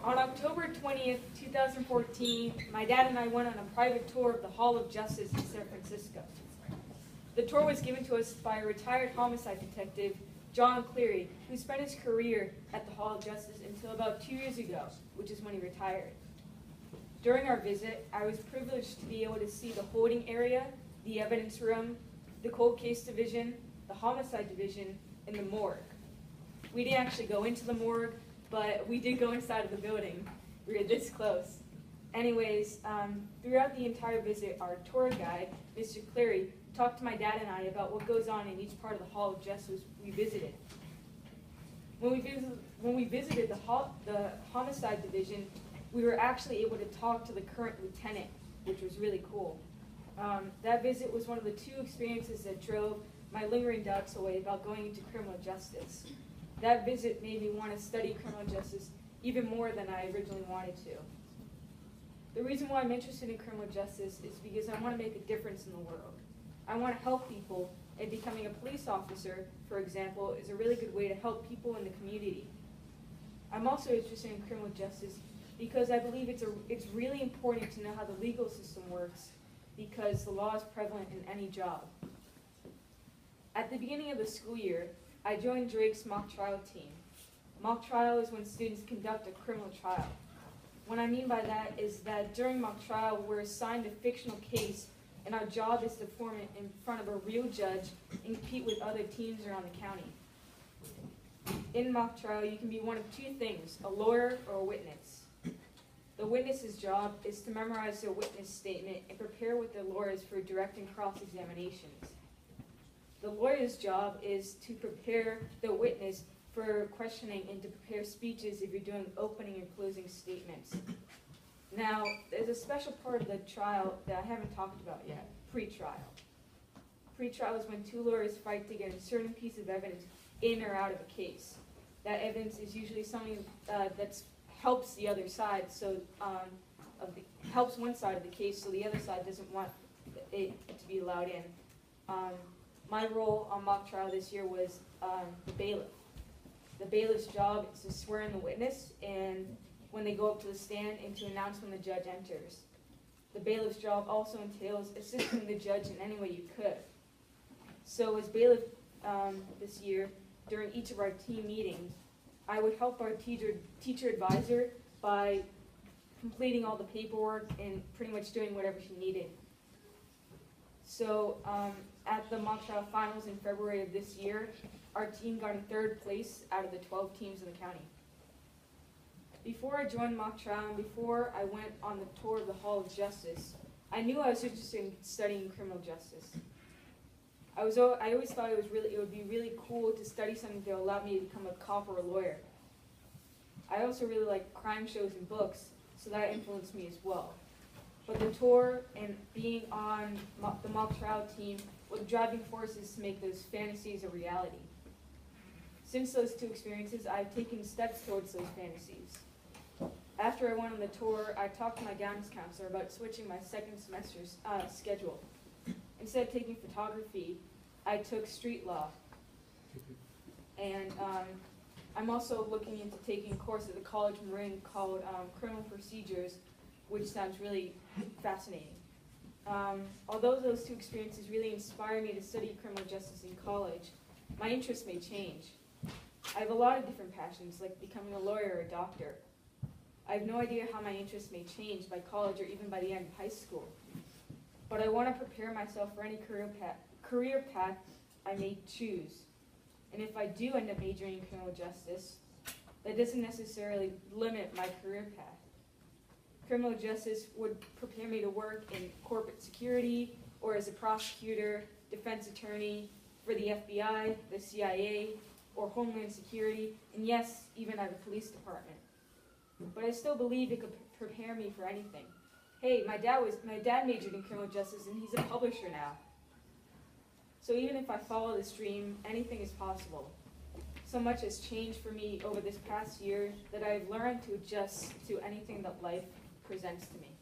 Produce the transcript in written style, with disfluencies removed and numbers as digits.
On October 20th, 2014, my dad and I went on a private tour of the Hall of Justice in San Francisco. The tour was given to us by a retired homicide detective, John Cleary, who spent his career at the Hall of Justice until about 2 years ago, which is when he retired. During our visit, I was privileged to be able to see the holding area, the evidence room, the cold case division, the homicide division, and the morgue. We didn't actually go into the morgue, but we did go inside of the building. We were this close. Anyways, throughout the entire visit, our tour guide, Mr. Cleary, talked to my dad and I about what goes on in each part of the Hall of Justice we visited. When we visited the homicide division, we were actually able to talk to the current lieutenant, which was really cool. That visit was one of the two experiences that drove my lingering doubts away about going into criminal justice. That visit made me want to study criminal justice even more than I originally wanted to. The reason why I'm interested in criminal justice is because I want to make a difference in the world. I want to help people, and becoming a police officer, for example, is a really good way to help people in the community. I'm also interested in criminal justice because I believe it's really important to know how the legal system works, because the law is prevalent in any job. At the beginning of the school year, I joined Drake's mock trial team. Mock trial is when students conduct a criminal trial. What I mean by that is that during mock trial, we're assigned a fictional case, and our job is to perform it in front of a real judge and compete with other teams around the county. In mock trial, you can be one of two things, a lawyer or a witness. The witness's job is to memorize their witness statement and prepare with their lawyers for direct and cross-examinations. The lawyer's job is to prepare the witness for questioning and to prepare speeches if you're doing opening and closing statements. Now, there's a special part of the trial that I haven't talked about yet, pre-trial. Pre-trial is when two lawyers fight to get a certain piece of evidence in or out of a case. That evidence is usually something that helps the other side, helps one side of the case, so the other side doesn't want it to be allowed in. My role on mock trial this year was the bailiff. The bailiff's job is to swear in the witness, and when they go up to the stand, and to announce when the judge enters. The bailiff's job also entails assisting the judge in any way you could. So as bailiff this year, during each of our team meetings, I would help our teacher advisor by completing all the paperwork and pretty much doing whatever she needed. So at the mock trial finals in February of this year, our team got in third place out of the 12 teams in the county. Before I joined mock trial and before I went on the tour of the Hall of Justice, I knew I was interested in studying criminal justice. I always thought it would be really cool to study something that would allow me to become a cop or a lawyer. I also really like crime shows and books, so that influenced me as well. But the tour and being on the mock trial team were the driving forces to make those fantasies a reality. Since those two experiences, I've taken steps towards those fantasies. After I went on the tour, I talked to my guidance counselor about switching my second semester's schedule. Instead of taking photography, I took street law. And I'm also looking into taking a course at the College Marin called Criminal Procedures, which sounds really fascinating. Although those two experiences really inspired me to study criminal justice in college, my interests may change. I have a lot of different passions, like becoming a lawyer or a doctor. I have no idea how my interests may change by college or even by the end of high school. But I want to prepare myself for any career path I may choose. And if I do end up majoring in criminal justice, that doesn't necessarily limit my career path. Criminal justice would prepare me to work in corporate security or as a prosecutor, defense attorney for the FBI, the CIA, or Homeland Security, and yes, even at a police department. But I still believe it could prepare me for anything. Hey, my dad majored in criminal justice and he's a publisher now. So even if I follow this dream, anything is possible. So much has changed for me over this past year that I've learned to adjust to anything that life presents to me.